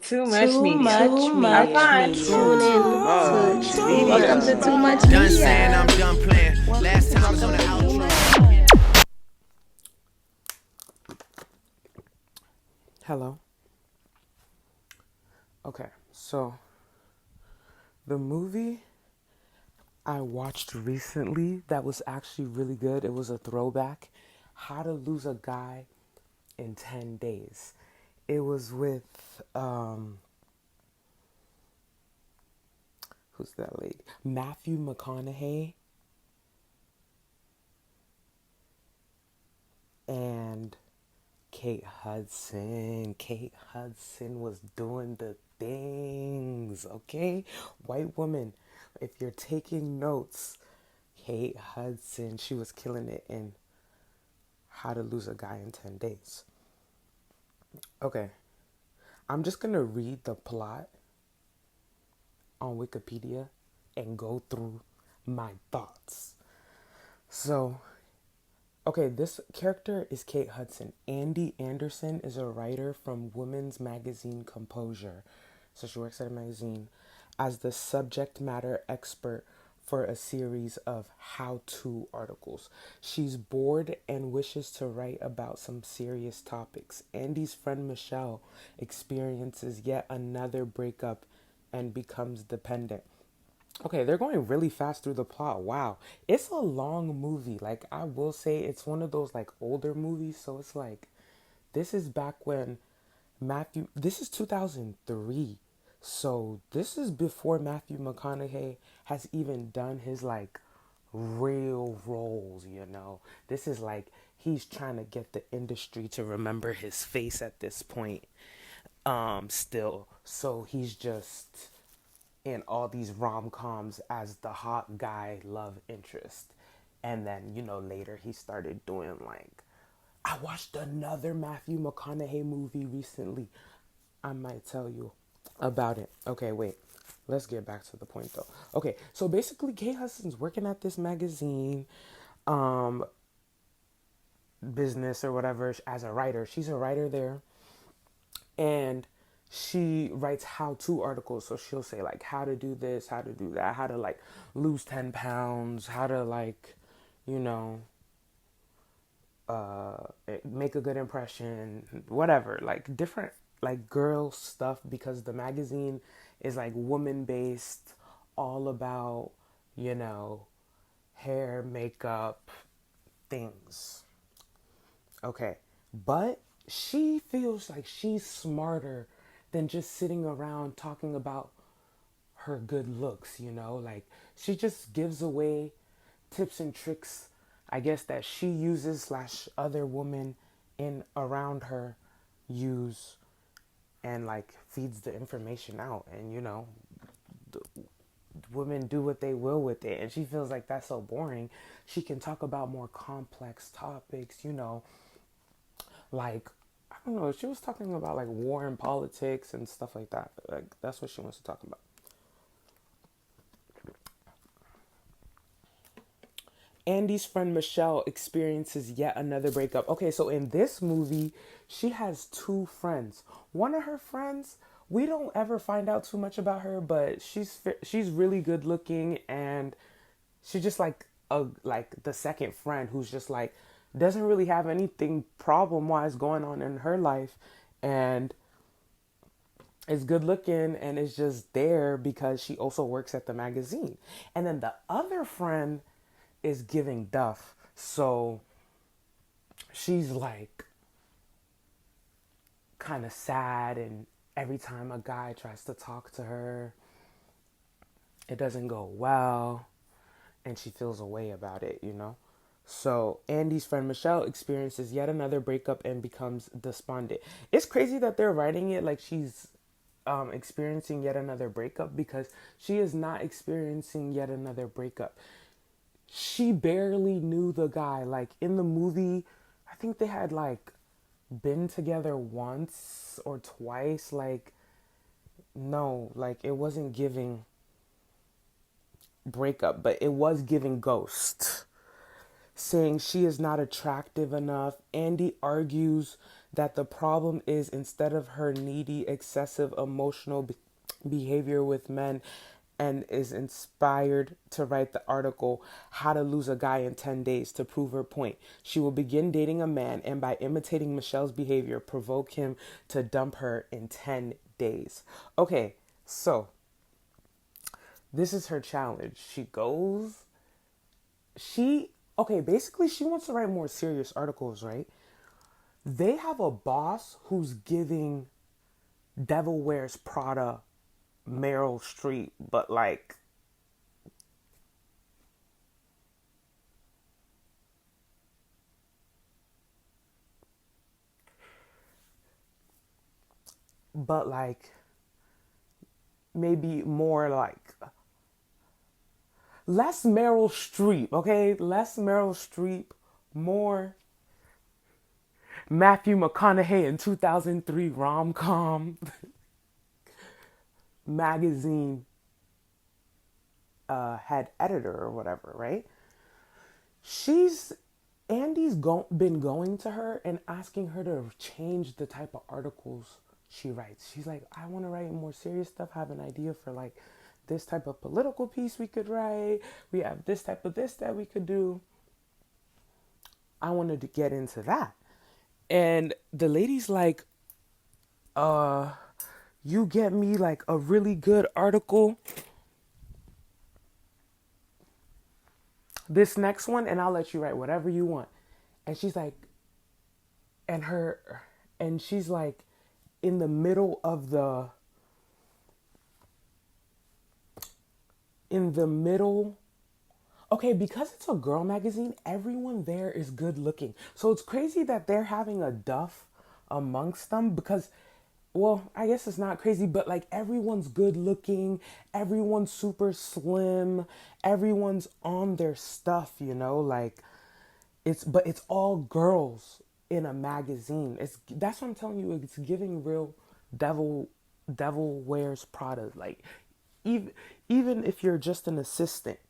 Too much Too media. much Have media. fun. Tune in Much to media. welcome to Too Much Done saying Media. I'm done playing. Welcome Last to time I was on the Too Much outro. Media. Hello. Okay, so the movie I watched recently that was actually really good, it was a throwback, How to Lose a Guy in 10 Days. It was with, who's that lady? Matthew McConaughey and Kate Hudson. Kate Hudson was doing the things, okay? White woman, if you're taking notes, Kate Hudson, she was killing it in How to Lose a Guy in 10 Days. Okay, I'm just gonna read the plot on Wikipedia and go through my thoughts. So, okay, this character is Kate Hudson. Andy Anderson is a writer from women's magazine Composure. So she works at a magazine as the subject matter expert for a series of how-to articles. She's bored and wishes to write about some serious topics. Andy's friend Michelle experiences yet another breakup and becomes dependent. Okay, they're going really fast through the plot. Wow. It's a long movie. Like, I will say it's one of those like older movies, so it's like this is back when this is 2003. So, this is before Matthew McConaughey has even done his like real roles, you know. This is like he's trying to get the industry to remember his face at this point. Still. So, he's just in all these rom-coms as the hot guy love interest. And then, later he started doing like I watched another Matthew McConaughey movie recently. I might tell you about it. Okay, wait. Let's get back to the point though. Okay, so basically Kate Hudson's working at this magazine business or whatever as a writer. She's a writer there, and she writes how-to articles. So she'll say like how to do this, how to do that, how to like lose 10 pounds, how to like, you know, make a good impression, whatever, like different like girl stuff, because the magazine is like woman based, all about, you know, hair, makeup, things. Okay. But she feels like she's smarter than just sitting around talking about her good looks, you know? Like, she just gives away tips and tricks, I guess, that she uses slash other women in around her use, and like feeds the information out. And, the women do what they will with it. And she feels like that's so boring. She can talk about more complex topics, like, I don't know, she was talking about like war and politics and stuff like that. Like, that's what she wants to talk about. Andy's friend Michelle experiences yet another breakup. Okay, so in this movie, she has two friends. One of her friends, we don't ever find out too much about her, but she's really good looking, and she's just like the second friend who's just like doesn't really have anything problem wise going on in her life, and is good looking and is just there because she also works at the magazine. And then the other friend is giving Duff. So she's like kind of sad, and every time a guy tries to talk to her, it doesn't go well, and she feels a way about it. So Andy's friend Michelle experiences yet another breakup and becomes despondent. It's crazy that they're writing it like she's experiencing yet another breakup, because she is not experiencing yet another breakup. She barely knew the guy. Like in the movie, I think they had like been together once or twice. Like, no, like it wasn't giving breakup, but it was giving ghost. Saying she is not attractive enough. Andy argues that the problem is instead of her needy, excessive emotional behavior with men, and is inspired to write the article How to Lose a Guy in 10 Days to prove her point. She will begin dating a man and by imitating Michelle's behavior, provoke him to dump her in 10 days. Okay, so this is her challenge. Basically, she wants to write more serious articles, right? They have a boss who's giving Devil Wears Prada Meryl Streep, but like maybe more like less Meryl Streep, okay? Less Meryl Streep, more Matthew McConaughey in 2003 rom-com magazine head editor or whatever, right? She's been going to her and asking her to change the type of articles she writes. She's like, I want to write more serious stuff. I have an idea for like this type of political piece we could write. We have this type of this that we could do. I wanted to get into that. And the lady's like, uh, you get me like a really good article, this next one, and I'll let you write whatever you want. And she's like, and her, and she's like, in the middle of the, in the middle, okay, because it's a girl magazine, everyone there is good looking. So it's crazy that they're having a duff amongst them because, well, I guess it's not crazy, but like everyone's good looking, everyone's super slim, everyone's on their stuff, like it's all girls in a magazine. That's what I'm telling you, it's giving real devil devil wears Prada. Like even even if you're just an assistant,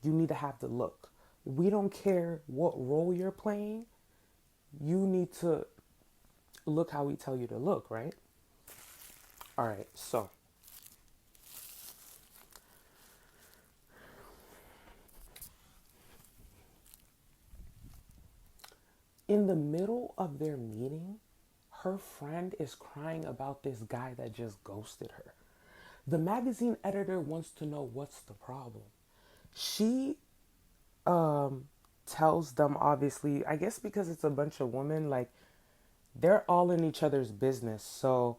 you need to have the look. We don't care what role you're playing. You need to look how we tell you to look, right? All right. So, in the middle of their meeting, her friend is crying about this guy that just ghosted her. The magazine editor wants to know what's the problem. She tells them, obviously, I guess because it's a bunch of women, like they're all in each other's business. So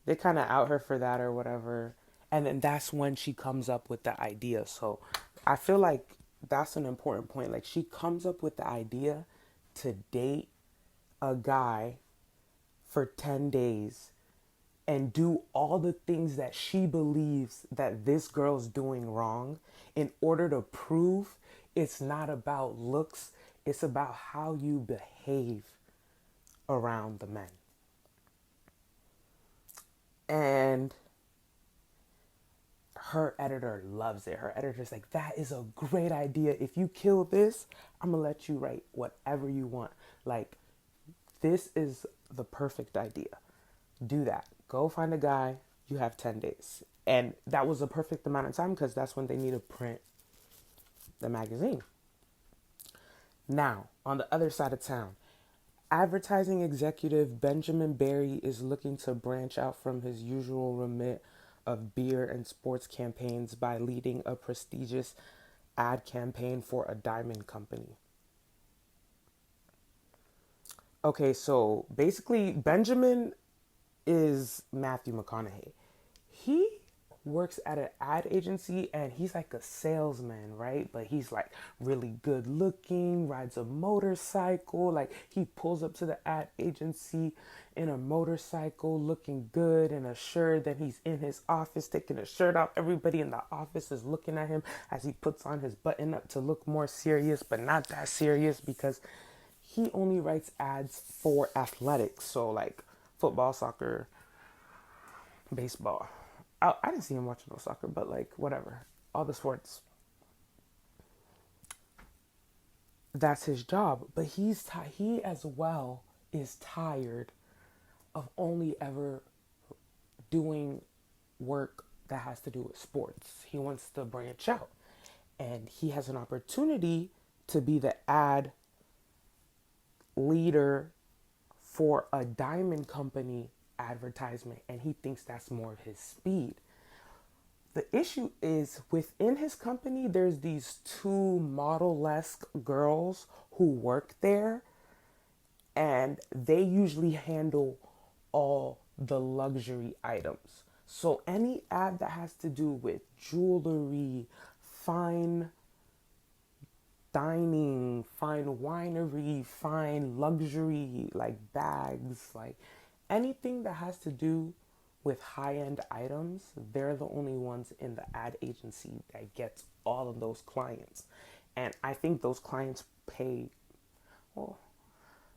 they kind of out her for that or whatever. And then that's when she comes up with the idea. So I feel like that's an important point. Like she comes up with the idea to date a guy for 10 days and do all the things that she believes that this girl's doing wrong in order to prove it's not about looks, it's about how you behave around the men. And her editor loves it. Her editor's like, that is a great idea. If you kill this, I'm gonna let you write whatever you want. Like, this is the perfect idea. Do that. Go find a guy. You have 10 days. And that was a perfect amount of time because that's when they need to print the magazine. Now, on the other side of town, advertising executive Benjamin Barry is looking to branch out from his usual remit of beer and sports campaigns by leading a prestigious ad campaign for a diamond company. Okay, so basically, Benjamin is Matthew McConaughey. He works at an ad agency and he's like a salesman, right? But he's like really good looking, rides a motorcycle. Like he pulls up to the ad agency in a motorcycle looking good in a shirt. Then he's in his office taking his shirt off. Everybody in the office is looking at him as he puts on his button up to look more serious, but not that serious because he only writes ads for athletics. So like football, soccer, baseball. I didn't see him watching no soccer, but like whatever, all the sports. That's his job. But he as well is tired of only ever doing work that has to do with sports. He wants to branch out. And he has an opportunity to be the ad leader for a diamond company advertisement. And he thinks that's more of his speed. The issue is within his company, there's these two model-esque girls who work there, and they usually handle all the luxury items. So any ad that has to do with jewelry, fine dining, fine winery, fine luxury, like bags, like anything that has to do with high-end items, they're the only ones in the ad agency that gets all of those clients. And I think those clients well,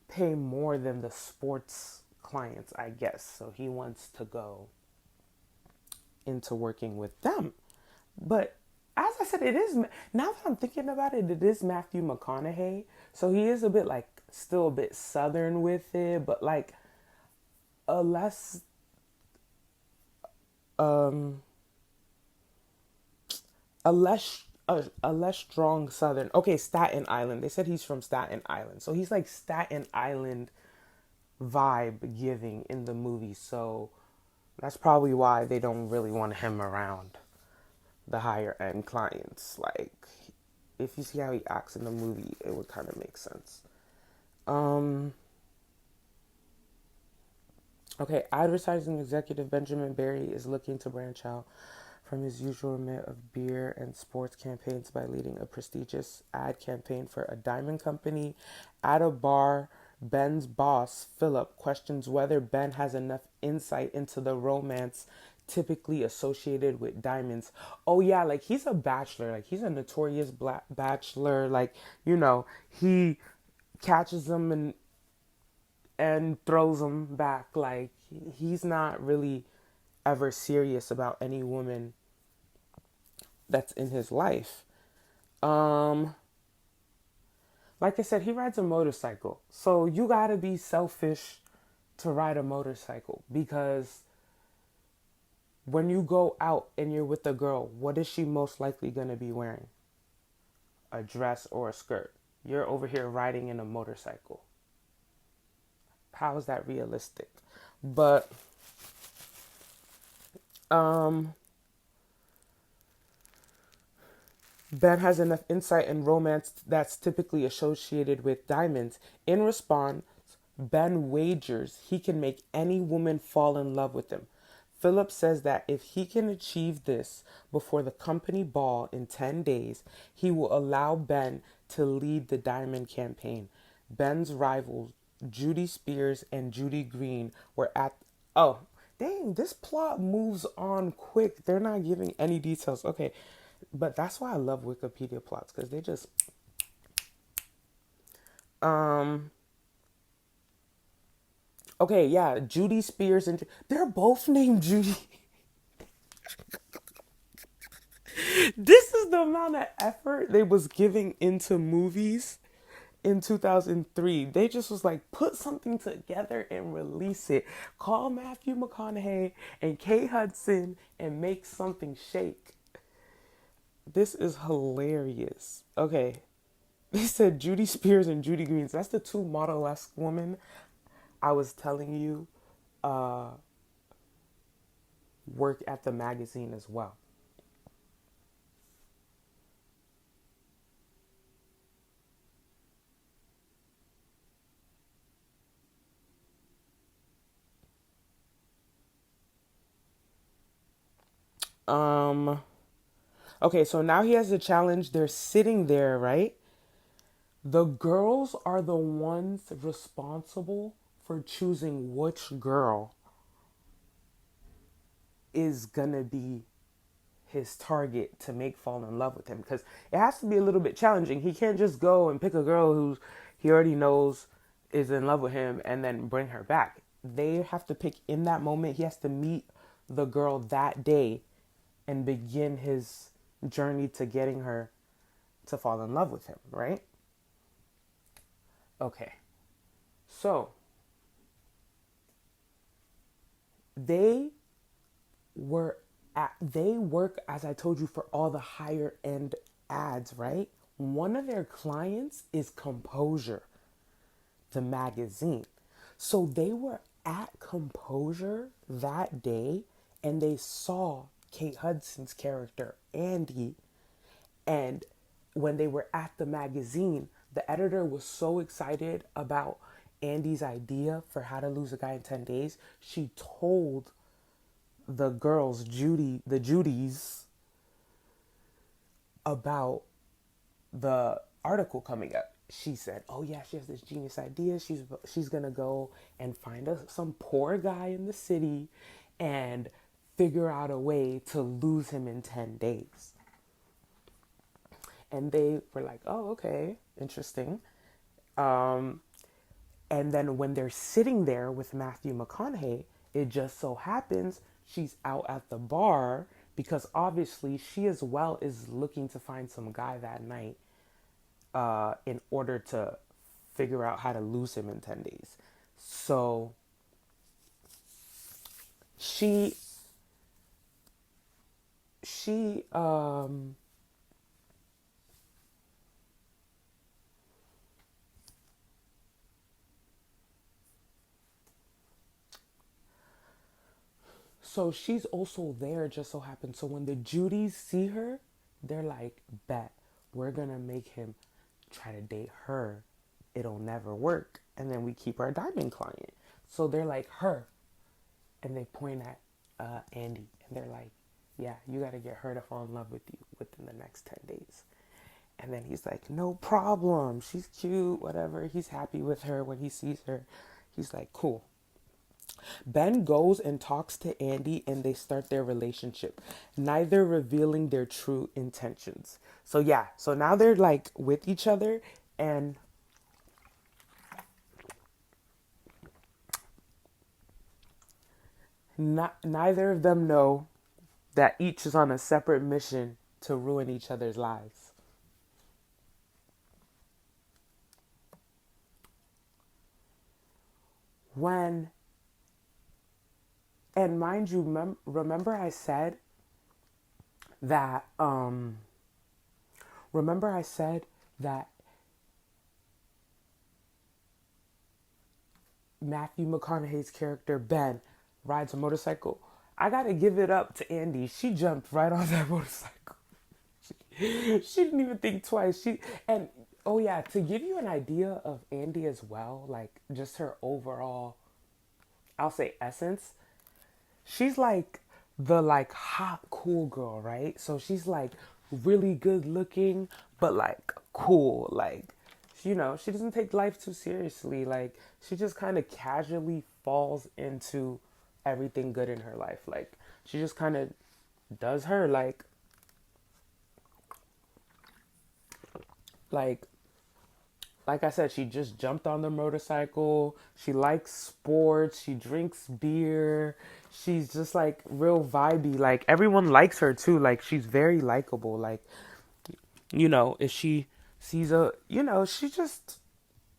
pay more than the sports clients, I guess. So he wants to go into working with them. But as I said, it is, now that I'm thinking about it, it is Matthew McConaughey. So he is a bit like, still a bit southern with it, but like a less, um, a less strong southern. Okay, Staten Island. They said he's from Staten Island. So he's like Staten Island vibe giving in the movie. So that's probably why they don't really want him around the higher end clients. Like, if you see how he acts in the movie, it would kind of make sense. Um, okay, advertising executive Benjamin Barry is looking to branch out from his usual remit of beer and sports campaigns by leading a prestigious ad campaign for a diamond company. At a bar, Ben's boss, Philip, questions whether Ben has enough insight into the romance typically associated with diamonds. Oh, yeah, like he's a bachelor. Like he's a notorious black bachelor. Like, he catches them and throws them back. Like he's not really ever serious about any woman that's in his life. Um, like I said, he rides a motorcycle. So you gotta be selfish to ride a motorcycle because when you go out and you're with a girl, what is she most likely gonna be wearing? A dress or a skirt. You're over here riding in a motorcycle. How is that realistic? But um Ben has enough insight and romance that's typically associated with diamonds. In response, Ben wagers he can make any woman fall in love with him. Philip says that if he can achieve this before the company ball in 10 days, he will allow Ben to lead the diamond campaign. Ben's rivals, Judy Spears and Judy Green, were at. Oh, dang, this plot moves on quick. They're not giving any details. Okay, but that's why I love Wikipedia plots because they just. Um. Okay, yeah, Judy Spears and they're both named Judy. This is the amount of effort they was giving into movies in 2003. They just was like, put something together and release it. Call Matthew McConaughey and Kate Hudson and make something shake. This is hilarious. Okay. They said Judy Spears and Judy Greens. That's the two model-esque women I was telling you work at the magazine as well. Um, okay, so now he has a challenge. They're sitting there, right? The girls are the ones responsible for choosing which girl is gonna be his target to make fall in love with him because it has to be a little bit challenging. He can't just go and pick a girl who he already knows is in love with him and then bring her back. They have to pick in that moment. He has to meet the girl that day and begin his journey to getting her to fall in love with him, right? Okay. So, They they work, as I told you, for all the higher end ads, right? One of their clients is Composure, the magazine. So they were at Composure that day and they saw Kate Hudson's character, Andy. And when they were at the magazine, the editor was so excited about Andy's idea for how to lose a guy in 10 days. She told the girls, the Judys, about the article coming up. She said, "Oh yeah, she has this genius idea. She's gonna go and find us some poor guy in the city, and figure out a way to lose him in 10 days." And they were like, "Oh, okay, interesting." And then when they're sitting there with Matthew McConaughey, it just so happens she's out at the bar because obviously she as well is looking to find some guy that night in order to figure out how to lose him in 10 days. So she she so she's also there, just so happens. So when the Judys see her, they're like, "Bet, we're gonna make him try to date her. It'll never work. And then we keep our diamond client." So they're like, "Her." And they point at Andy. And they're like, "Yeah, you gotta get her to fall in love with you within the next 10 days. And then he's like, "No problem. She's cute, whatever." He's happy with her when he sees her. He's like, "Cool." Ben goes and talks to Andy and they start their relationship, neither revealing their true intentions. So, yeah, so now they're like with each other and neither of them know that each is on a separate mission to ruin each other's lives. When, and mind you, remember I said that, remember I said that Matthew McConaughey's character Ben rides a motorcycle. I gotta give it up to Andy. She jumped right on that motorcycle. She didn't even think twice. She and oh yeah, to give you an idea of Andy as well, like just her overall, I'll say essence. She's like the like hot cool girl, right? So she's like really good looking, but like cool, like she doesn't take life too seriously. Like she just kind of casually falls into everything good in her life. Like she just kind of does her like like I said, she just jumped on the motorcycle. She likes sports. She drinks beer. She's just like real vibey. Like everyone likes her too. Like she's very likable. Like, if she sees she just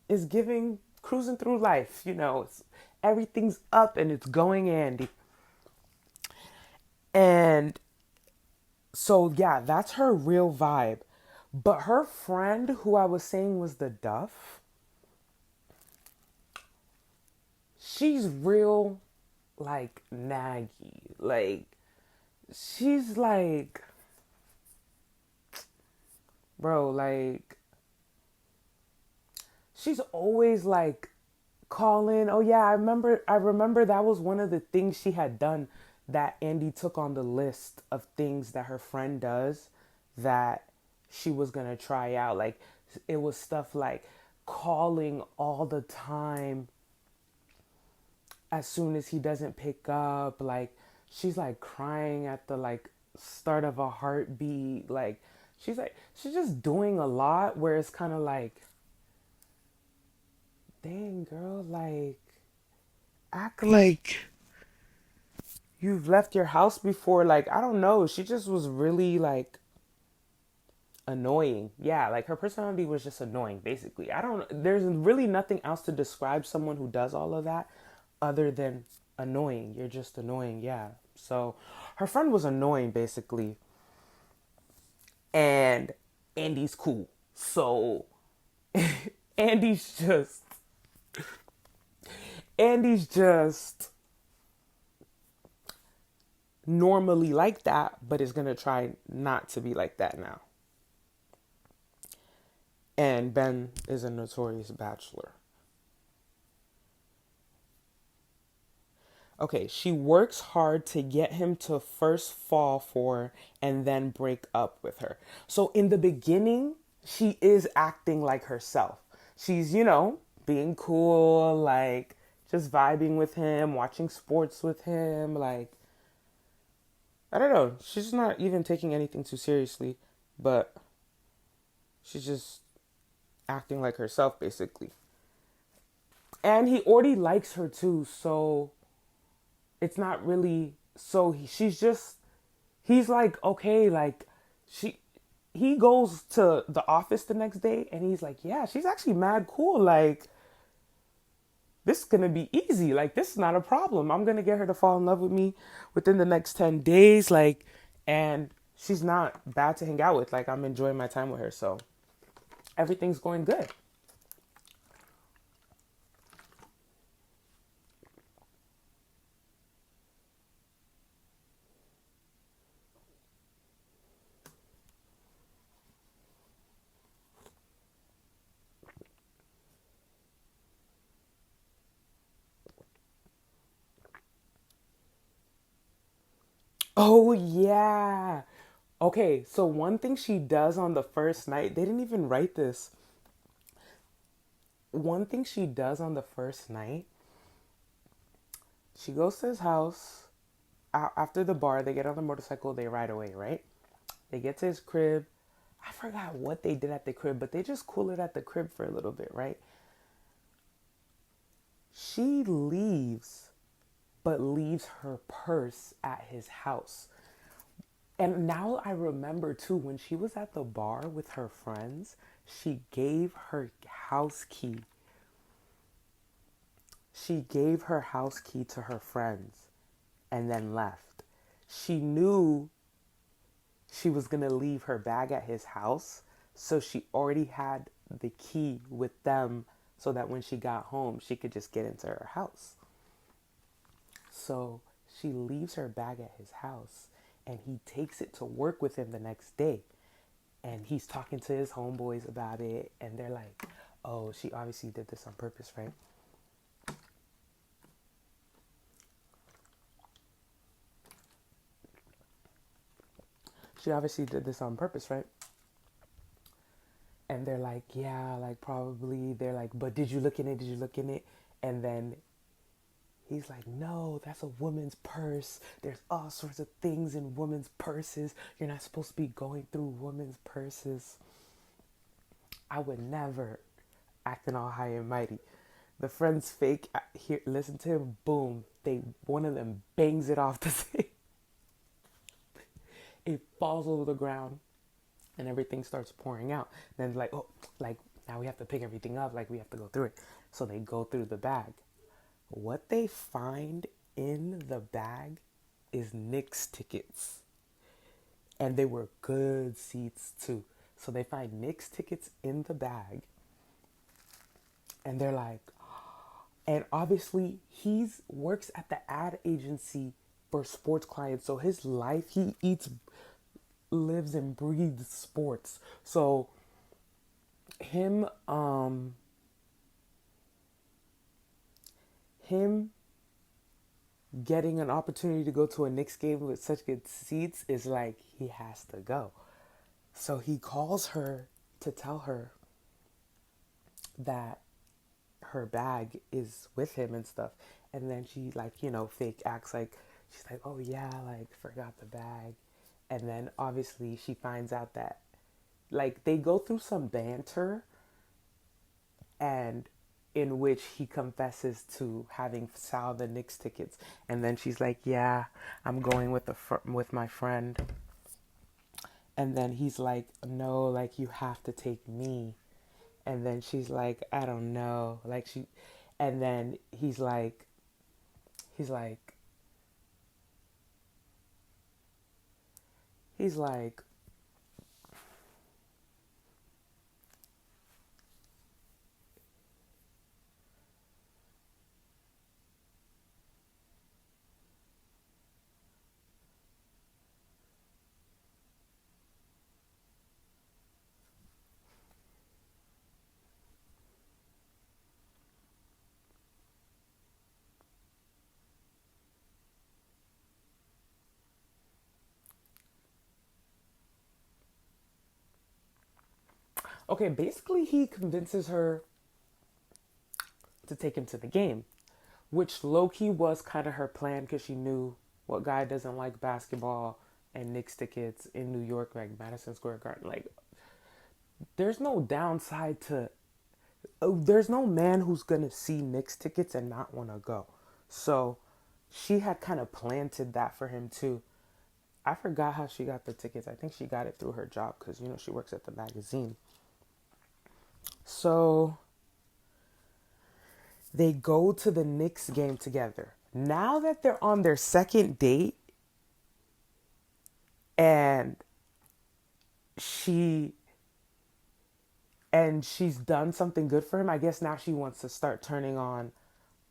is giving, cruising through life. Everything's up and it's going Andy. And so, yeah, that's her real vibe. But her friend, who I was saying was the Duff, she's real like naggy. Like she's like, bro, like she's always like calling. Oh yeah, I remember that was one of the things she had done that Andy took on the list of things that her friend does that she was going to try out. Like it was stuff like calling all the time as soon as he doesn't pick up. Like she's like crying at the like start of a heartbeat. Like she's just doing a lot where it's kind of like, dang girl, like act like you've left your house before. Like I don't know, she just was really like annoying. Yeah, like her personality was just annoying basically. I don't There's really nothing else to describe someone who does all of that other than annoying. You're just annoying. Yeah. So her friend was annoying basically. And Andy's cool. So Andy's just Andy's just normally like that, but is gonna try not to be like that now. And Ben is a notorious bachelor. Okay, she works hard to get him to first fall for her and then break up with her. So in the beginning, she is acting like herself. She's, being cool, like just vibing with him, watching sports with him. Like, I don't know. She's not even taking anything too seriously, but she's just acting like herself, basically. And he already likes her too, so it's not really. So she's just he's like, okay, like she he goes to the office the next day and he's like, yeah, she's actually mad cool. Like, this is gonna be easy. Like, this is not a problem. I'm gonna get her to fall in love with me within the next 10 days. Like, and she's not bad to hang out with. Like, I'm enjoying my time with her. So everything's going good. Oh, yeah. Okay, so one thing she does on the first night, they didn't even write this. One thing she does on the first night, she goes to his house. After the bar, they get on the motorcycle, they ride away, right? They get to his crib. I forgot what they did at the crib, but they just cool it at the crib for a little bit, right? She leaves, but leaves her purse at his house. And now I remember too, when she was at the bar with her friends, she gave her house key. She gave her house key to her friends and then left. She knew she was going to leave her bag at his house, so she already had the key with them so that when she got home, she could just get into her house. So she leaves her bag at his house and he takes it to work with him the next day. And he's talking to his homeboys about it, and they're like, oh, she obviously did this on purpose, right? She obviously did this on purpose, right? And they're like, yeah, like probably. They're like, but did you look in it? Did you look in it? And then he's like, no, that's a woman's purse. There's all sorts of things in women's purses. You're not supposed to be going through women's purses. I would never, acting all high and mighty. The friends fake here. Listen to him. Boom. One of them bangs it off the thing. It falls over the ground, and everything starts pouring out. Then like, oh, like now we have to pick everything up. Like we have to go through it. So they go through the bag. What they find in the bag is Knicks tickets, and they were good seats too. So they find Knicks tickets in the bag, and they're like, and obviously he's works at the ad agency for sports clients. So his life, he eats, lives and breathes sports. So him him getting an opportunity to go to a Knicks game with such good seats is like he has to go. So he calls her to tell her that her bag is with him and stuff. And then she like, fake acts like she's like, oh yeah, like forgot the bag. And then obviously she finds out that like they go through some banter and in which he confesses to having fouled the Knicks tickets. And then she's like, yeah, I'm going with with my friend. And then he's like, no, like you have to take me. And then she's like, I don't know. And then He's like, he's like, okay, basically he convinces her to take him to the game, which low-key was kind of her plan because she knew what guy doesn't like basketball and Knicks tickets in New York, like Madison Square Garden. Like, there's no downside to, there's no man who's gonna see Knicks tickets and not want to go. So she had kind of planted that for him too. I forgot how she got the tickets. I think she got it through her job because, you know, she works at the magazine. So they go to the Knicks game together. Now that they're on their second date and she she's done something good for him, I guess now she wants to start turning on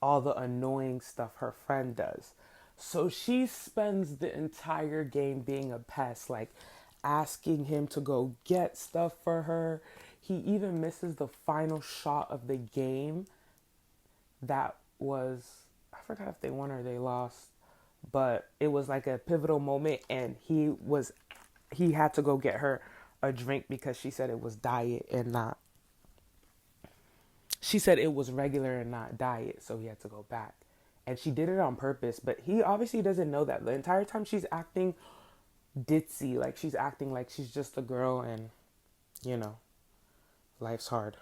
all the annoying stuff her friend does. So she spends the entire game being a pest, like asking him to go get stuff for her. He even misses the final shot of the game that was, I forgot if they won or they lost, but it was like a pivotal moment and he had to go get her a drink because she said it was diet and not, she said it was regular and not diet, so he had to go back. And she did it on purpose, but he obviously doesn't know that. The entire time she's acting ditzy, like she's acting like she's just a girl and, you know, life's hard.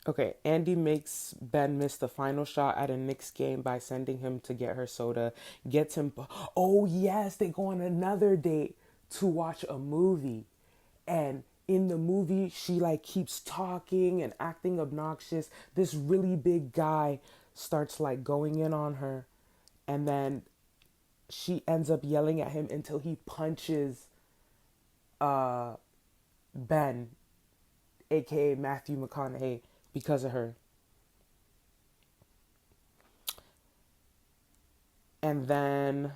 Okay, Andy makes Ben miss the final shot at a Knicks game by sending him to get her soda. Gets him. Oh, yes, they go on another date to watch a movie. And in the movie, she like keeps talking and acting obnoxious. This really big guy starts like going in on her. And then she ends up yelling at him until he punches Ben, aka Matthew McConaughey, because of her. And then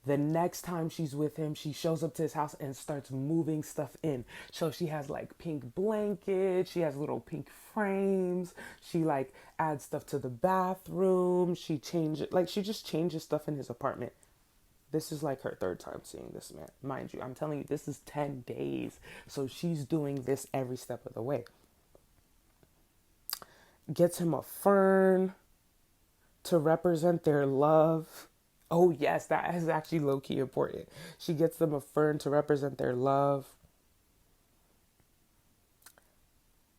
the next time she's with him, she shows up to his house and starts moving stuff in. So she has like pink blankets, she has little pink frames, she like adds stuff to the bathroom, she changes, like she just changes stuff in his apartment. This is like her third time seeing this man. Mind you, I'm telling you, this is 10 days. So she's doing this every step of the way. Gets him a fern to represent their love. Oh, yes, that is actually low key important. She gets them a fern to represent their love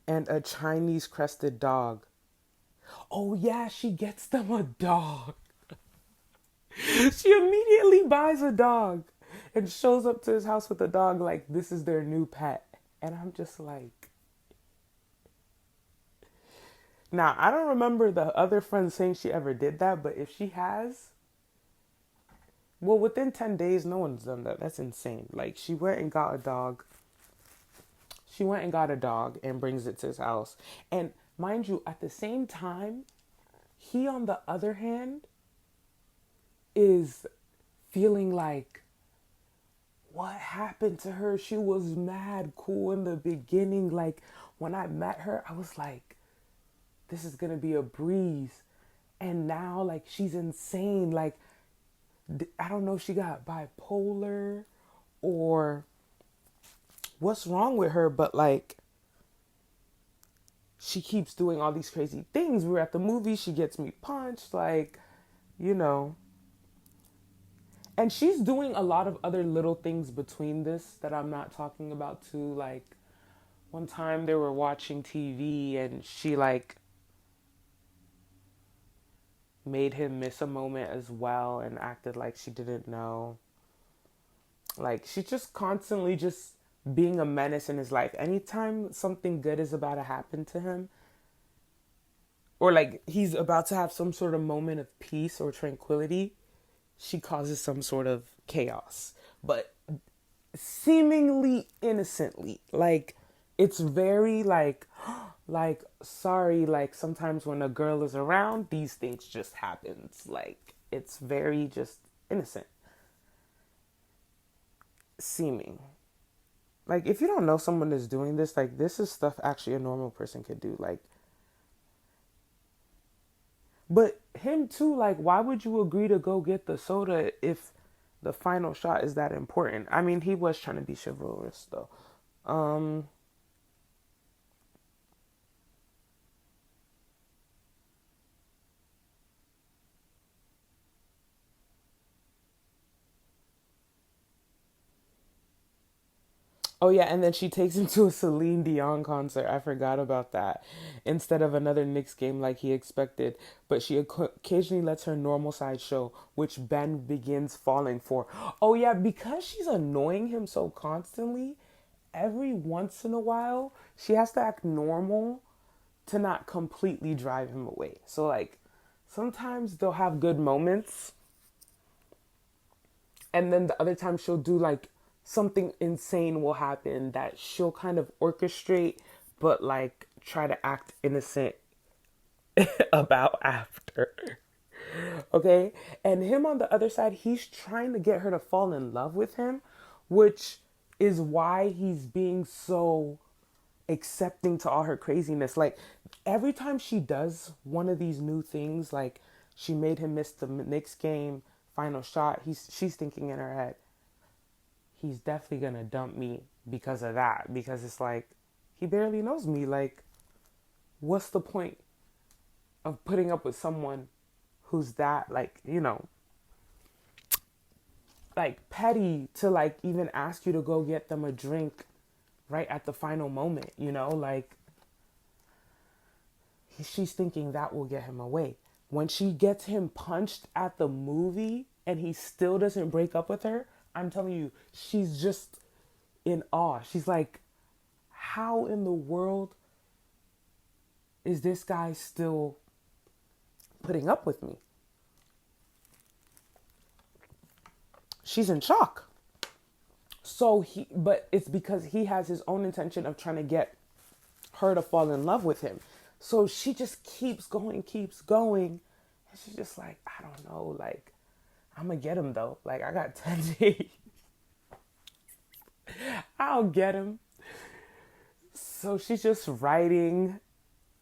and a Chinese crested dog. Oh, yeah, she gets them a dog. She immediately buys a dog and shows up to his house with a dog like this is their new pet. And I'm just like, now, I don't remember the other friend saying she ever did that, but if she has, well, within 10 days, no one's done that. That's insane. Like, she went and got a dog. She went and got a dog and brings it to his house. And mind you, at the same time, he, on the other hand, is feeling like, what happened to her? She was mad cool in the beginning. Like, when I met her, I was like, this is going to be a breeze. And now, like, she's insane. Like, I don't know if she got bipolar or what's wrong with her, but like she keeps doing all these crazy things. We're at the movie, she gets me punched, like, you know. And she's doing a lot of other little things between this that I'm not talking about too. Like one time they were watching TV and she like made him miss a moment as well and acted like she didn't know. Like she's just constantly just being a menace in his life. Anytime something good is about to happen to him, or like he's about to have some sort of moment of peace or tranquility, she causes some sort of chaos. But seemingly innocently. Like it's very like sorry, like sometimes when a girl is around, these things just happens. Like it's very just innocent seeming. Like if you don't know someone is doing this, like this is stuff actually a normal person could do. Like but him too, like why would you agree to go get the soda if the final shot is that important? I mean, he was trying to be chivalrous though. Um Oh yeah, and then she takes him to a Celine Dion concert. I forgot about that. Instead of another Knicks game like he expected, but she occasionally lets her normal side show, which Ben begins falling for. Oh yeah, because she's annoying him so constantly, every once in a while, she has to act normal to not completely drive him away. So like sometimes they'll have good moments and then the other time she'll do like something insane will happen that she'll kind of orchestrate but like try to act innocent about after. Okay, and him on the other side, he's trying to get her to fall in love with him, which is why he's being so accepting to all her craziness. Like every time she does one of these new things, like she made him miss the Knicks game final shot, she's thinking in her head, he's definitely gonna dump me because of that. Because it's like he barely knows me. Like, what's the point of putting up with someone who's that like like petty to like even ask you to go get them a drink right at the final moment? Like she's thinking that will get him away. When she gets him punched at the movie and he still doesn't break up with her, I'm telling you, she's just in awe. She's like, how in the world is this guy still putting up with me? She's in shock. But it's because he has his own intention of trying to get her to fall in love with him. So she just keeps going. And she's just like, I don't know, like, I'm gonna get him though. Like, I got 10 days. I'll get him. So she's just writing.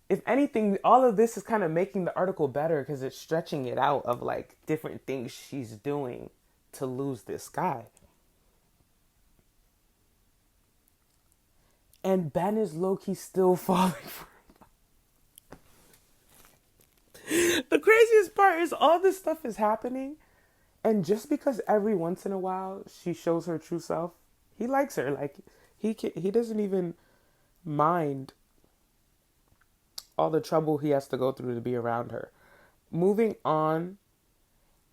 If anything, all of this is kind of making the article better because it's stretching it out of like different things she's doing to lose this guy. And Ben is low key still falling for her. The craziest part is all this stuff is happening, and just because every once in a while she shows her true self, he likes her. Like he doesn't even mind all the trouble he has to go through to be around her. Moving on,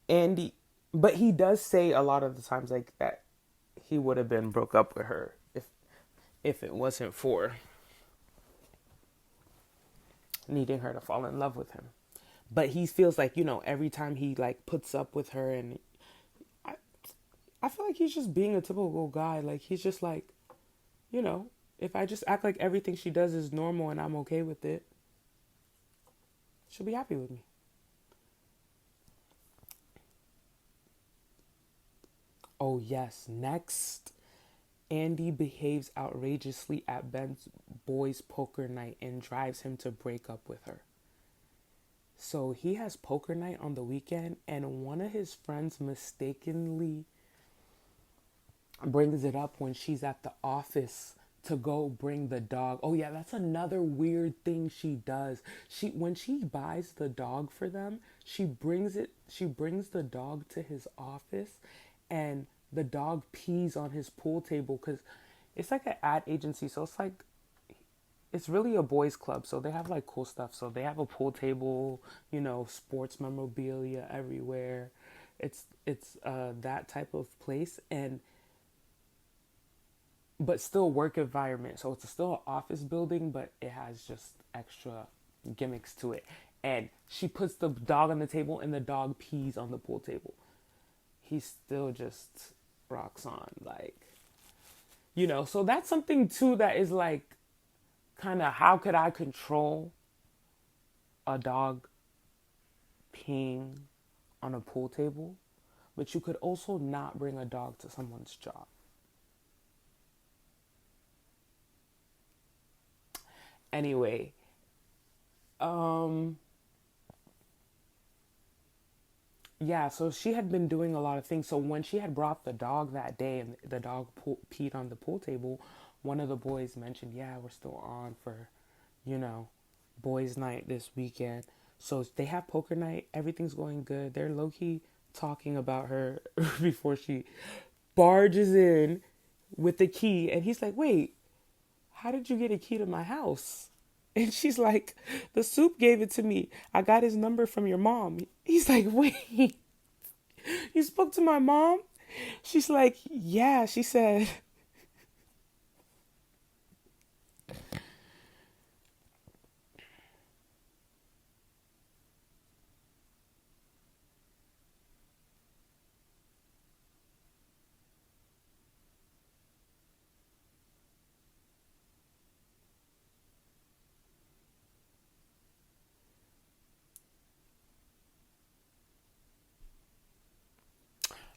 Andy, but he does say a lot of the times like that he would have been broke up with her if it wasn't for needing her to fall in love with him. But he feels like, every time he like puts up with her, and I, I feel like he's just being a typical guy. Like he's just like, you know, if I just act like everything she does is normal and I'm okay with it, she'll be happy with me. Oh yes, next, Andy behaves outrageously at Ben's boys' poker night and drives him to break up with her. So he has poker night on the weekend, and one of his friends mistakenly brings it up when she's at the office to go bring the dog. Oh yeah, that's another weird thing she does. When she buys the dog for them, she brings the dog to his office, and the dog pees on his pool table cuz it's like an ad agency, so it's like it's really a boys club, so they have like cool stuff. So they have a pool table, sports memorabilia everywhere. It's that type of place, and but still work environment. So it's still an office building, but it has just extra gimmicks to it. And she puts the dog on the table, and the dog pees on the pool table. He still just rocks on, like, So that's something too that is like kind of how could I control a dog peeing on a pool table? But you could also not bring a dog to someone's job. Anyway, um, yeah, so she had been doing a lot of things. So when she had brought the dog that day and the dog peed on the pool table, one of the boys mentioned, yeah, we're still on for, you know, boys' night this weekend. So they have poker night. Everything's going good. They're low key talking about her before she barges in with the key. And he's like, wait, how did you get a key to my house? And she's like, the soup gave it to me. I got his number from your mom. He's like, wait, you spoke to my mom? She's like, yeah. She said,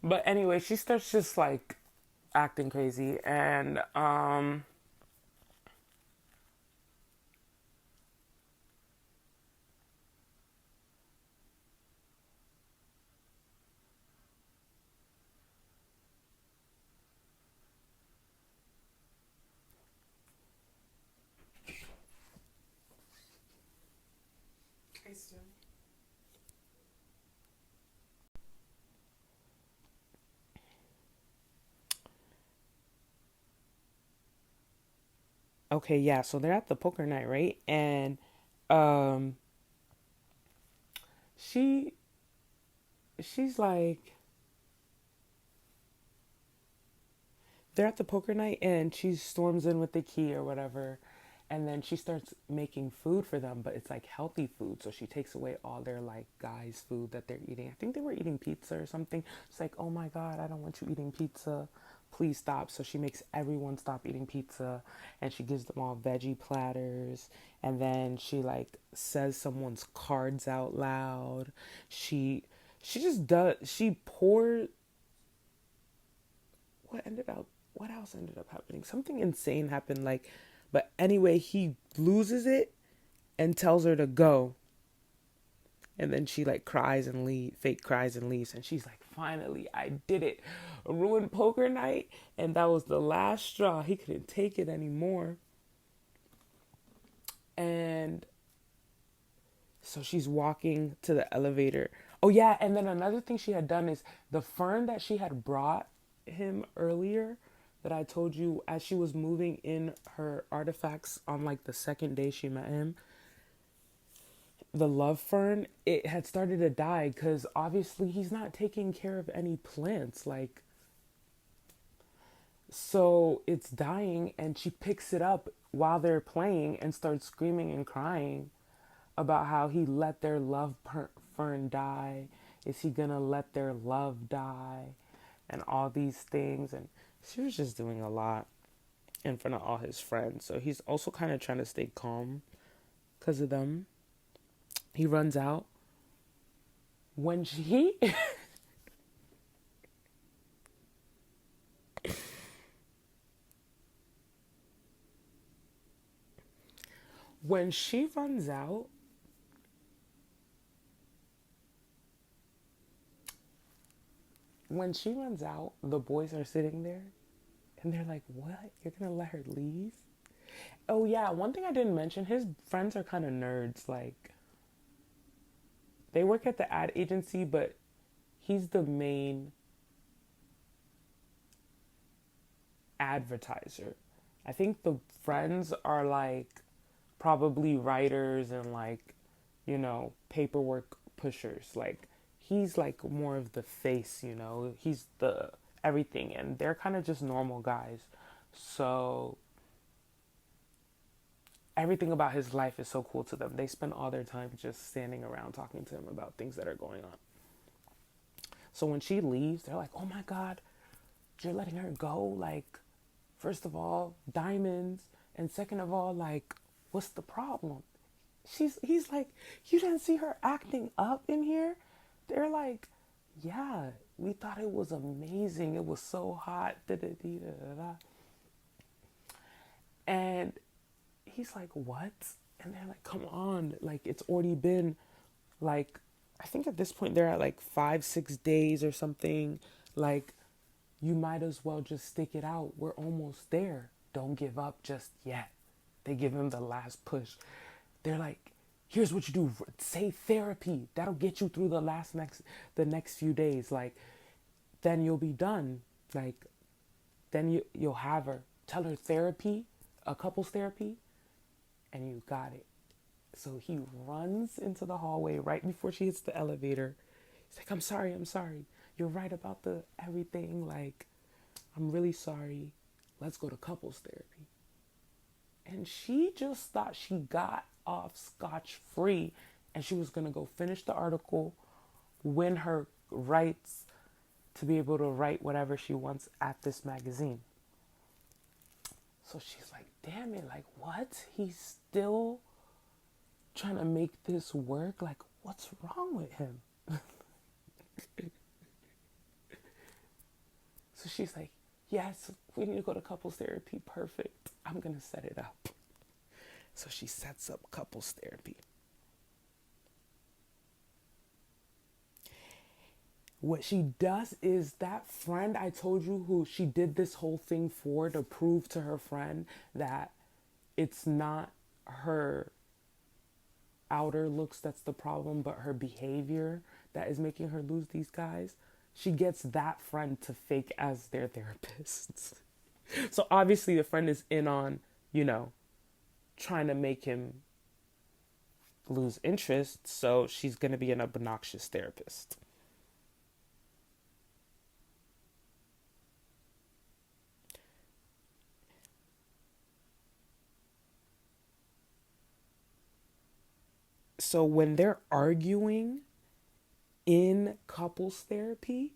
but anyway, she starts just like acting crazy. And okay, yeah, so they're at the poker night, right? And um she she's like, they're at the poker night and she storms in with the key or whatever, and then she starts making food for them, but it's like healthy food. So she takes away all their like guys food that they're eating. I think they were eating pizza or something. It's like, oh my god, I don't want you eating pizza, please stop. So she makes everyone stop eating pizza, and she gives them all veggie platters, and then she like says someone's cards out loud. She just does, she pours. What else ended up happening? Something insane happened, like, but anyway, he loses it and tells her to go. And then she like cries and fake cries and leaves. And she's like, finally, I did it. Ruined poker night. And that was the last straw. He couldn't take it anymore. And so she's walking to the elevator. Oh, yeah. And then another thing she had done is the fern that she had brought him earlier, that I told you as she was moving in her artifacts on like the second day she met him, the love fern, it had started to die because obviously he's not taking care of any plants. Like, so it's dying, and she picks it up while they're playing and starts screaming and crying about how he let their fern die. Is he gonna let their love die? And all these things. And she was just doing a lot in front of all his friends. So he's also kind of trying to stay calm because of them. He runs out. When she when she runs out, the boys are sitting there and they're like, "What? You're gonna let her leave?" Oh yeah, one thing I didn't mention, his friends are kind of nerds. Like, they work at the ad agency, but he's the main advertiser. I think the friends are like probably writers and like, paperwork pushers. Like he's like more of the face, he's the everything, and they're kind of just normal guys. So everything about his life is so cool to them. They spend all their time just standing around talking to him about things that are going on. So when she leaves, they're like, "Oh my God, you're letting her go? Like, first of all, diamonds, and second of all, like, what's the problem?" He's like, "You didn't see her acting up in here?" They're like, "Yeah, we thought it was amazing. It was so hot." Da, da, da, da, da. And he's like, "What?" And they're like, "Come on, like it's already been like, I think at this point they're at like 5, 6 days or something. Like, you might as well just stick it out. We're almost there. Don't give up just yet." They give him the last push. They're like, "Here's what you do. Say therapy. That'll get you through the next few days. Like, then you'll be done. Like, then you'll have her. Tell her therapy, a couples therapy, and you got it." So he runs into the hallway right before she hits the elevator. He's like, I'm sorry. You're right about the everything. Like, I'm really sorry. Let's go to couples therapy." And she just thought she got off scotch free and she was going to go finish the article, win her rights to be able to write whatever she wants at this magazine. So she's like, damn it, like, what? He's still trying to make this work? Like, what's wrong with him? So she's like, yes, we need to go to couples therapy. Perfect. I'm going to set it up. So she sets up couples therapy. What she does is that friend I told you who she did this whole thing for, to prove to her friend that it's not her outer looks that's the problem, but her behavior that is making her lose these guys. She gets that friend to fake as their therapist. So obviously the friend is in on, trying to make him lose interest. So she's going to be an obnoxious therapist. So when they're arguing in couples therapy,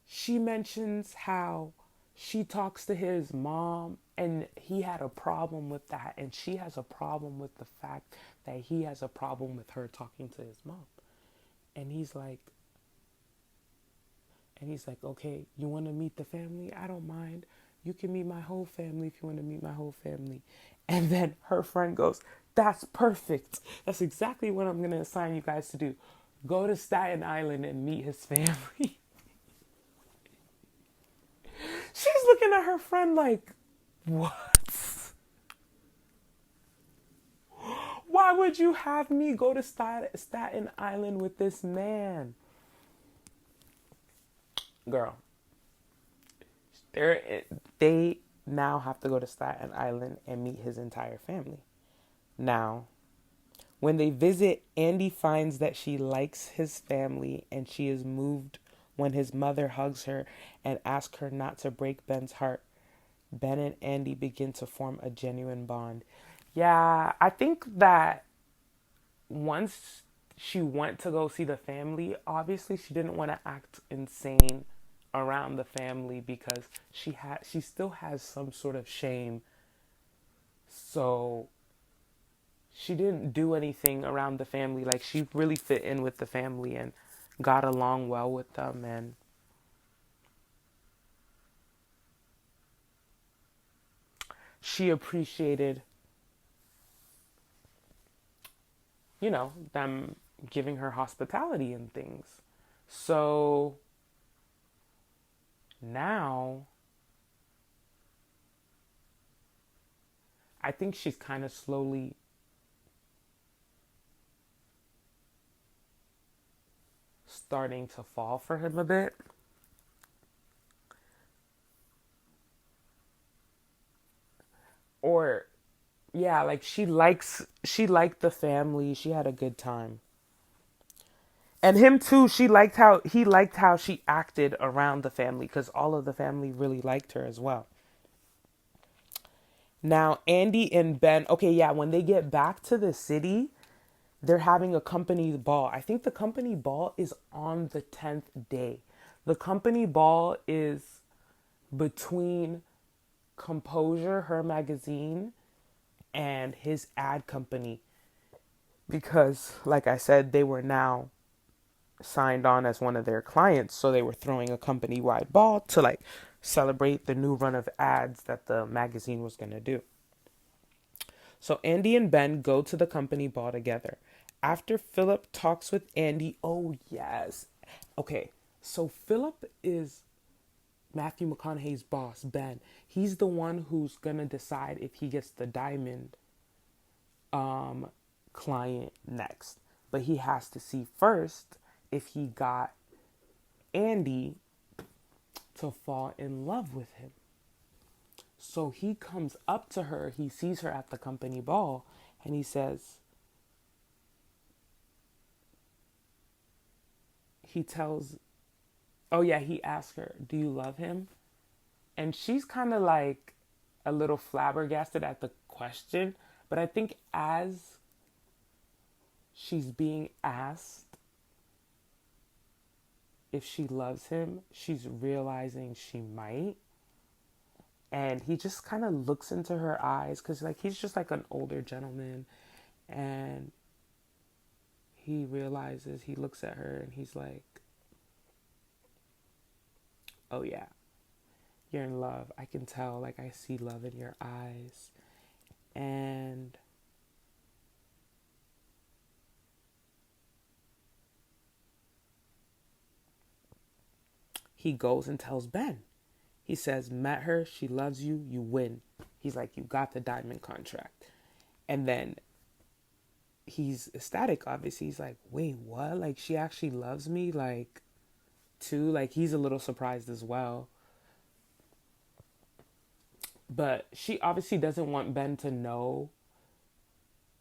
she mentions how she talks to his mom and he had a problem with that, and she has a problem with the fact that he has a problem with her talking to his mom. And he's like, "Okay, you want to meet the family? I don't mind. You can meet my whole family if you want to meet my whole family." And then her friend goes, "That's perfect. That's exactly what I'm going to assign you guys to do. Go to Staten Island and meet his family." She's looking at her friend like, what? Why would you have me go to Staten Island with this man? Girl, they now have to go to Staten Island and meet his entire family. Now, when they visit, Andy finds that she likes his family and she is moved when his mother hugs her and asks her not to break Ben's heart. Ben and Andy begin to form a genuine bond. Yeah, I think that once she went to go see the family, obviously she didn't want to act insane around the family because she still has some sort of shame. So she didn't do anything around the family. Like, she really fit in with the family and got along well with them, and she appreciated, them giving her hospitality and things. So now I think she's kind of slowly starting to fall for him a bit. Or Yeah, like she liked the family. She had a good time. And him too, he liked how she acted around the family cuz all of the family really liked her as well. Now, Andy and Ben, okay, yeah, when they get back to the city, they're having a company ball. I think the company ball is on the 10th day. The company ball is between Composure, her magazine, and his ad company because, like I said, they were now signed on as one of their clients. So they were throwing a company wide ball to like celebrate the new run of ads that the magazine was going to do. So Andy and Ben go to the company ball together. After Philip talks with Andy, oh yes. Okay, so Philip is Matthew McConaughey's boss, Ben. He's the one who's gonna decide if he gets the diamond client next. But he has to see first if he got Andy to fall in love with him. So he comes up to her, he sees her at the company ball, and he says, he tells, oh yeah, he asks her, do you love him? And she's kind of like a little flabbergasted at the question. But I think as she's being asked if she loves him, she's realizing she might. And he just kind of looks into her eyes because, like, he's just like an older gentleman. And he realizes, he looks at her and he's like, oh, yeah, you're in love. I can tell, like, I see love in your eyes. And he goes and tells Ben. He says, met her, she loves you, you win. He's like, you got the diamond contract. And then he's ecstatic, obviously. He's like, wait, what? Like, she actually loves me? Like, too? Like, he's a little surprised as well. But she obviously doesn't want Ben to know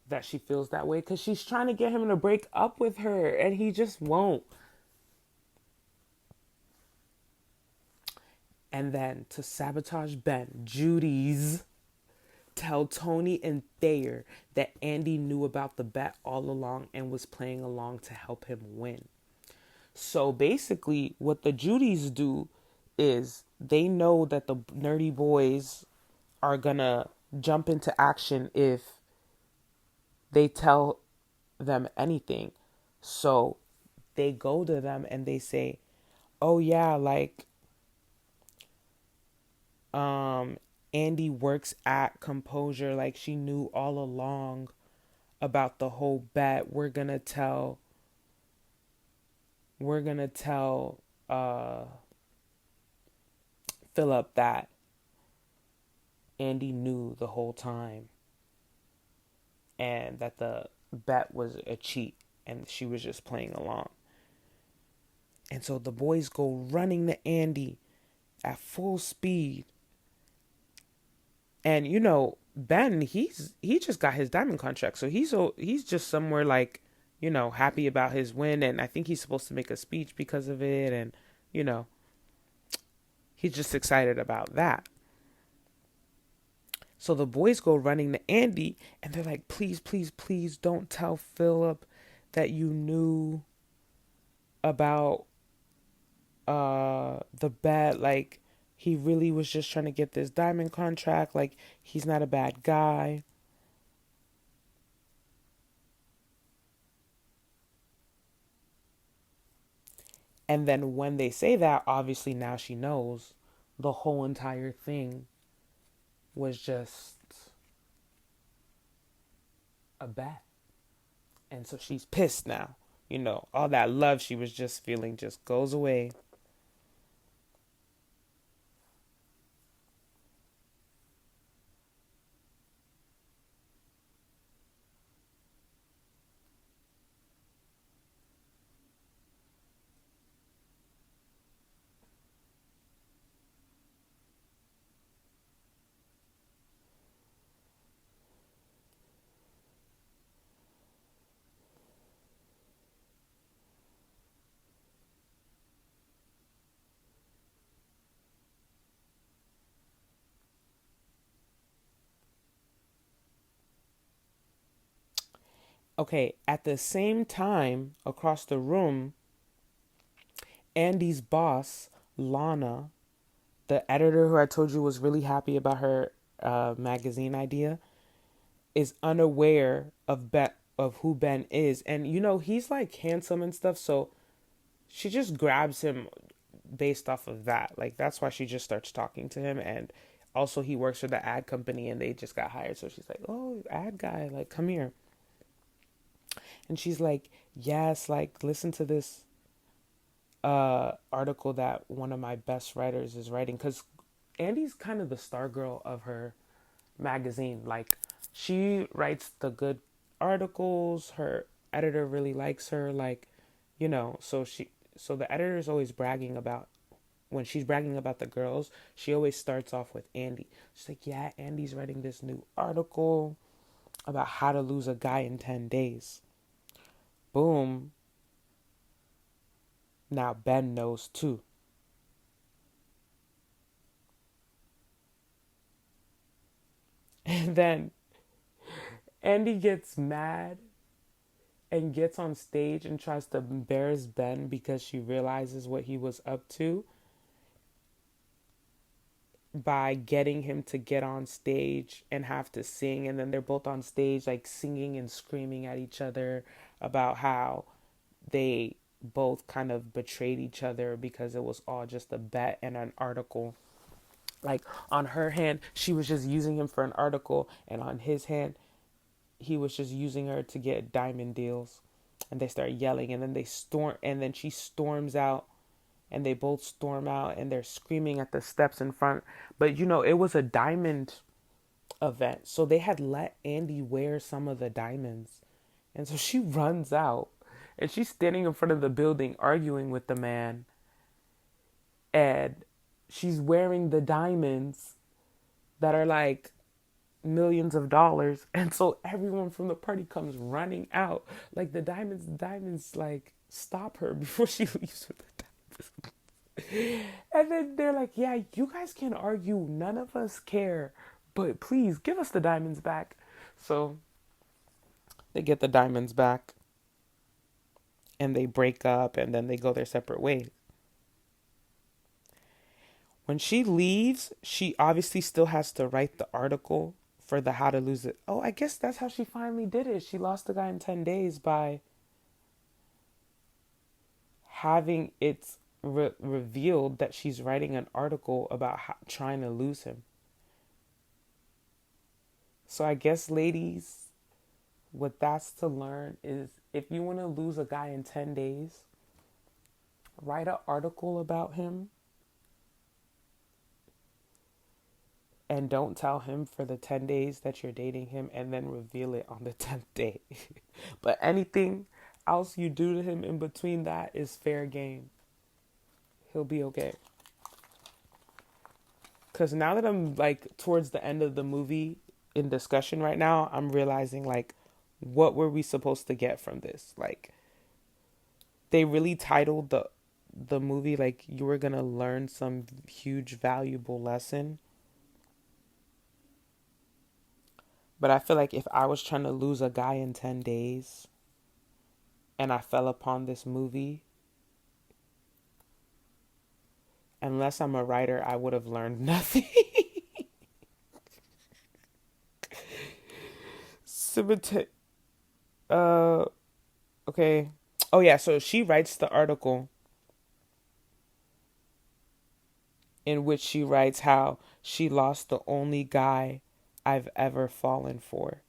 that she feels that way because she's trying to get him to break up with her and he just won't. And then to sabotage Ben, Judy's tell Tony and Thayer that Andy knew about the bet all along and was playing along to help him win. So basically, what the Judys do is they know that the nerdy boys are gonna jump into action if they tell them anything. So they go to them and they say, oh yeah, like Andy works at Composure, like she knew all along about the whole bet. We're gonna tell Philip that Andy knew the whole time and that the bet was a cheat and she was just playing along. And so the boys go running to Andy at full speed. And you know, Ben, he just got his diamond contract. So he's just somewhere like, you know, happy about his win and I think he's supposed to make a speech because of it and you know, he's just excited about that. So the boys go running to Andy and they're like, please, please, please don't tell Philip that you knew about the bet. Like, he really was just trying to get this diamond contract. Like, he's not a bad guy. And then when they say that, obviously now she knows the whole entire thing was just a bet. And so she's pissed now. You know, all that love she was just feeling just goes away. Okay, at the same time, across the room, Andy's boss, Lana, the editor who I told you was really happy about her magazine idea, is unaware of who Ben is, and he's like handsome and stuff, so she just grabs him based off of that. Like that's why she just starts talking to him, and also he works for the ad company, and they just got hired, so she's like, "Oh, ad guy, like come here," and she's like, "Yes, like listen to this article that one of my best writers is writing," because Andy's kind of the star girl of her magazine. Like she writes the good articles. Her editor really likes her. Like, so the editor is always bragging about when she's bragging about the girls. She always starts off with Andy. She's like, "Yeah, Andy's writing this new article about how to lose a guy in 10 days." Boom. Now Ben knows too. And then Andy gets mad and gets on stage and tries to embarrass Ben because she realizes what he was up to by getting him to get on stage and have to sing. And then they're both on stage, like singing and screaming at each other about how they both kind of betrayed each other because it was all just a bet and an article. Like on her hand, she was just using him for an article, and on his hand, he was just using her to get diamond deals. And they start yelling, and then and then she storms out, and they both storm out, and they're screaming at the steps in front. But it was a diamond event, so they had let Andy wear some of the diamonds. And so she runs out, and she's standing in front of the building arguing with the man, and she's wearing the diamonds that are like millions of dollars. And so everyone from the party comes running out, like the diamonds like stop her before she leaves with the diamonds. And then they're like, "Yeah, you guys can argue, none of us care, but please give us the diamonds back." So they get the diamonds back, and they break up, and then they go their separate ways. When she leaves, she obviously still has to write the article for the how to lose it. Oh, I guess that's how she finally did it. She lost the guy in 10 days by having it revealed that she's writing an article about trying to lose him. So I guess, ladies, what that's to learn is if you want to lose a guy in 10 days, write an article about him and don't tell him for the 10 days that you're dating him, and then reveal it on the 10th day. But anything else you do to him in between that is fair game. He'll be okay. Because now that I'm like towards the end of the movie in discussion right now, I'm realizing like, what were we supposed to get from this? Like, they really titled the movie like you were gonna learn some huge valuable lesson. But I feel like if I was trying to lose a guy in 10 days and I fell upon this movie, unless I'm a writer, I would have learned nothing. Cemetery. Uh, okay. Oh yeah. So she writes the article in which she writes how she lost the only guy I've ever fallen for.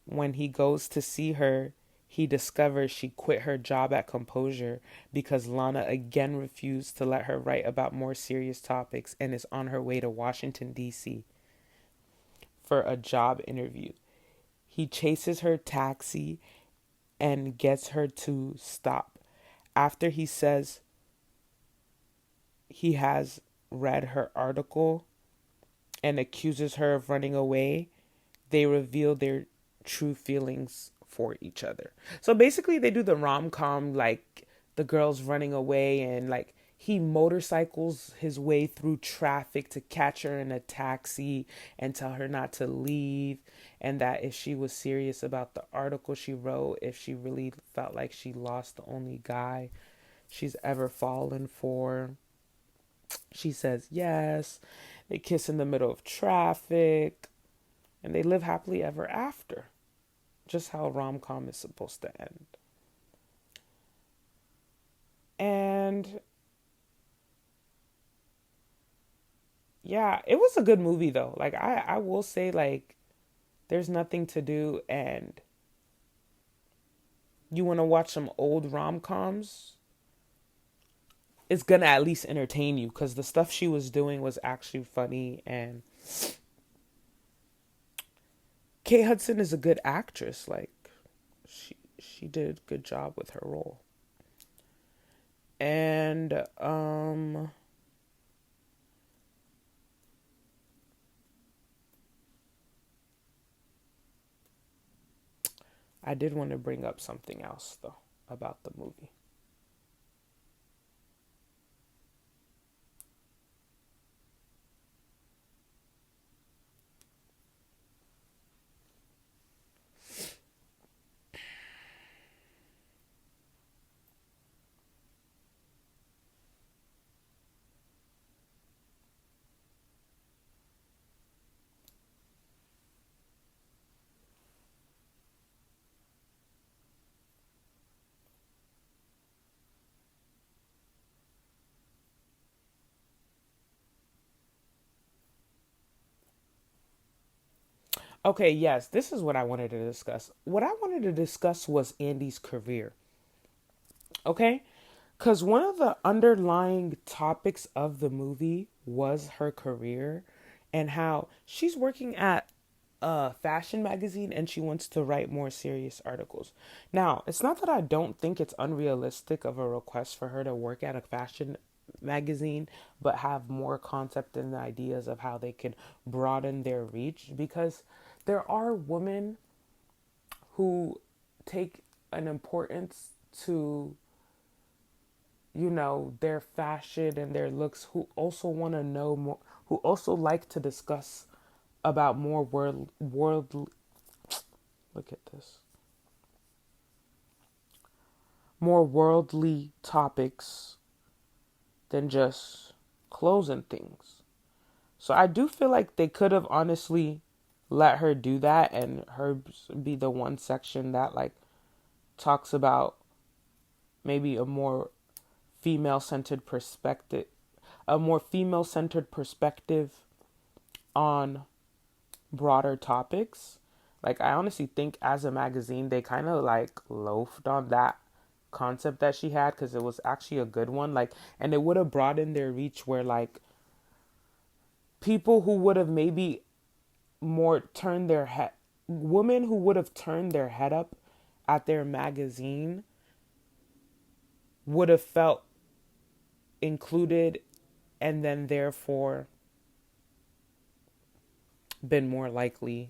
When he goes to see her, he discovers she quit her job at Composure because Lana again refused to let her write about more serious topics and is on her way to Washington, D.C. for a job interview. He chases her taxi and gets her to stop. After he says he has read her article and accuses her of running away, they reveal their true feelings for each other. So basically, they do the rom com, like the girl's running away and like he motorcycles his way through traffic to catch her in a taxi and tell her not to leave, and that if she was serious about the article she wrote, if she really felt like she lost the only guy she's ever fallen for, she says yes. They kiss in the middle of traffic and they live happily ever after, just how rom-com is supposed to end. And yeah, it was a good movie though. Like I will say, like, there's nothing to do and you want to watch some old rom-coms, it's gonna at least entertain you because the stuff she was doing was actually funny. And Kate Hudson is a good actress. Like, she did a good job with her role. And I did want to bring up something else though about the movie. Okay, yes, this is what I wanted to discuss. What I wanted to discuss was Andy's career. Okay? Because one of the underlying topics of the movie was her career and how she's working at a fashion magazine and she wants to write more serious articles. Now, it's not that I don't think it's unrealistic of a request for her to work at a fashion magazine, but have more concept and ideas of how they can broaden their reach, because there are women who take an importance to, you know, their fashion and their looks, who also want to know more, who also like to discuss about more world, look at this, more worldly topics than just clothes and things. So I do feel like they could have honestly let her do that and her be the one section that like talks about maybe a more female centered perspective, a more female centered perspective on broader topics. Like, I honestly think as a magazine, they kind of like loafed on that concept that she had because it was actually a good one. Like, and it would have broadened their reach where like people who would have maybe more turned their head, women who would have turned their head up at their magazine would have felt included and then therefore been more likely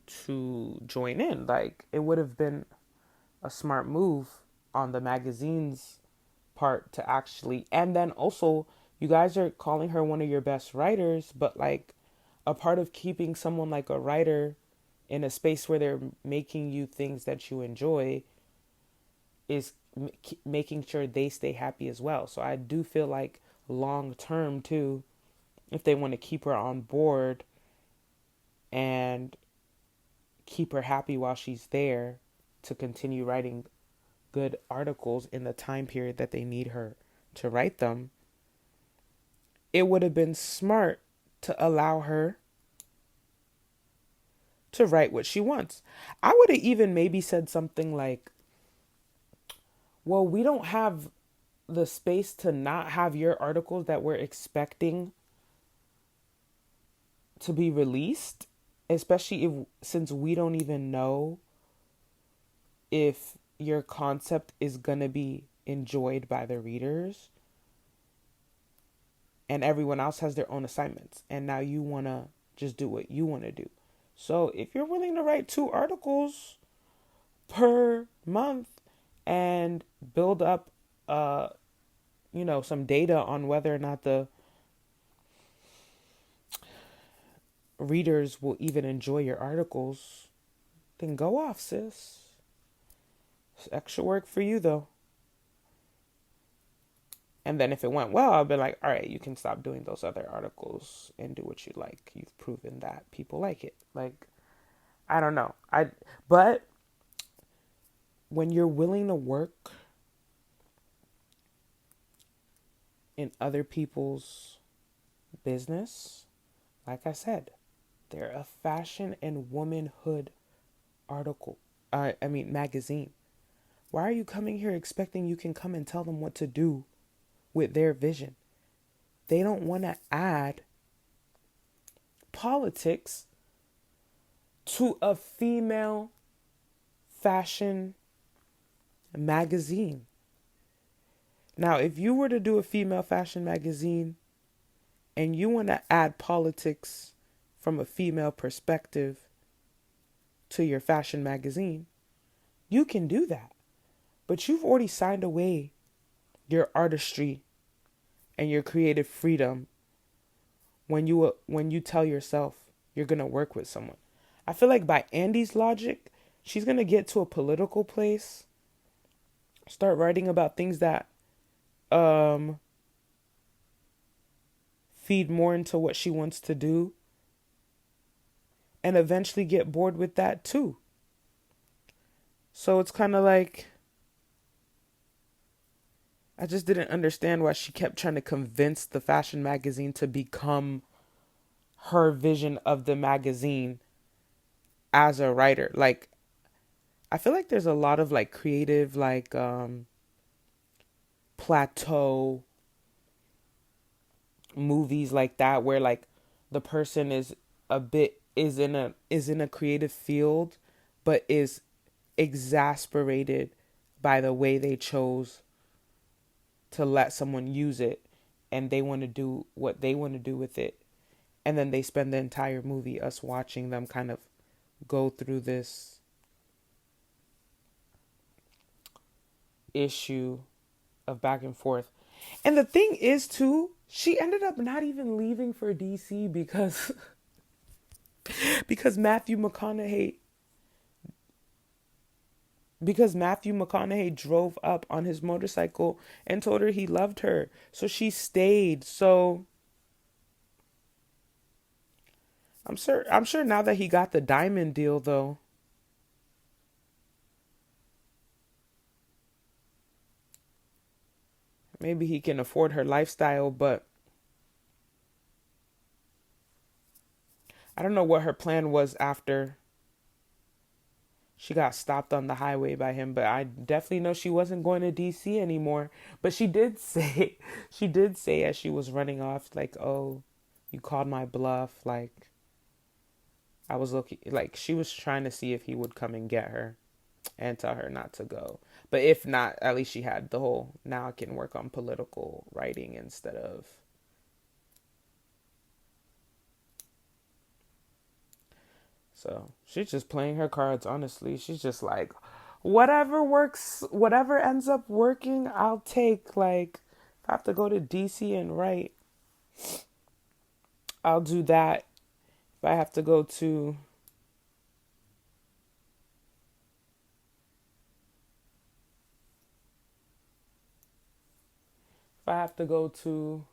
to join in. Like, it would have been a smart move on the magazine's part to actually, and then also you guys are calling her one of your best writers, but like a part of keeping someone like a writer in a space where they're making you things that you enjoy is making sure they stay happy as well. So I do feel like long term too, if they want to keep her on board and keep her happy while she's there to continue writing good articles in the time period that they need her to write them, it would have been smart to allow her to write what she wants. I would have even maybe said something like, well, we don't have the space to not have your articles that we're expecting to be released, especially if, since we don't even know if your concept is going to be enjoyed by the readers, and everyone else has their own assignments, and now you want to just do what you want to do. So if you're willing to write 2 articles per month and build up uh, some data on whether or not the readers will even enjoy your articles, then go off, sis. It's extra work for you, though. And then if it went well, I'll be like, all right, you can stop doing those other articles and do what you like. You've proven that people like it. Like, I don't know. But when you're willing to work in other people's business, like I said, they're a fashion and womanhood article. Magazine. Why are you coming here expecting you can come and tell them what to do with their vision? They don't want to add politics to a female fashion magazine. Now, if you were to do a female fashion magazine and you want to add politics from a female perspective to your fashion magazine, you can do that. But you've already signed away your artistry and your creative freedom when you tell yourself you're going to work with someone. I feel like by Andy's logic, she's going to get to a political place, start writing about things that feed more into what she wants to do, and eventually get bored with that too. So it's kind of like, I just didn't understand why she kept trying to convince the fashion magazine to become her vision of the magazine as a writer. Like, I feel like there's a lot of like creative, like plateau movies like that where like the person is in a creative field but is exasperated by the way they chose to let someone use it, and they want to do what they want to do with it, and then they spend the entire movie us watching them kind of go through this issue of back and forth. And the thing is too, she ended up not even leaving for DC because because Matthew McConaughey drove up on his motorcycle and told her he loved her. So she stayed. So I'm sure now that he got the diamond deal though, maybe he can afford her lifestyle, but I don't know what her plan was after she got stopped on the highway by him, but I definitely know she wasn't going to DC anymore. But she did say she did say as she was running off, like, "Oh, you called my bluff." Like, I was looking, like she was trying to see if he would come and get her and tell her not to go. But if not, at least she had the whole, now I can work on political writing instead of. So she's just playing her cards, honestly. She's just like, whatever works, whatever ends up working, I'll take. Like, if I have to go to DC and write, I'll do that. If I have to go to. If I have to go to.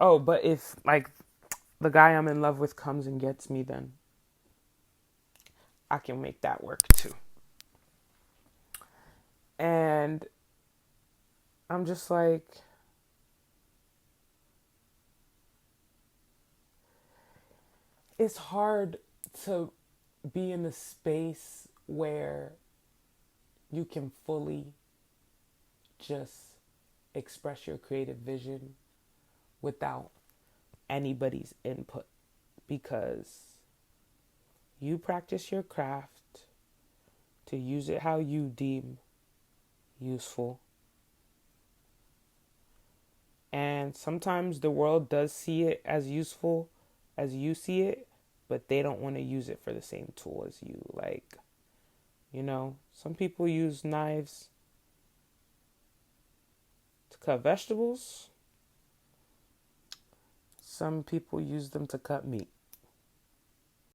Oh, but if, like, the guy I'm in love with comes and gets me, then I can make that work too. And I'm just like, it's hard to be in a space where you can fully just express your creative vision without anybody's input, because you practice your craft to use it how you deem useful. And sometimes the world does see it as useful as you see it, but they don't want to use it for the same tool as you. Like, some people use knives cut vegetables. Some people use them to cut meat.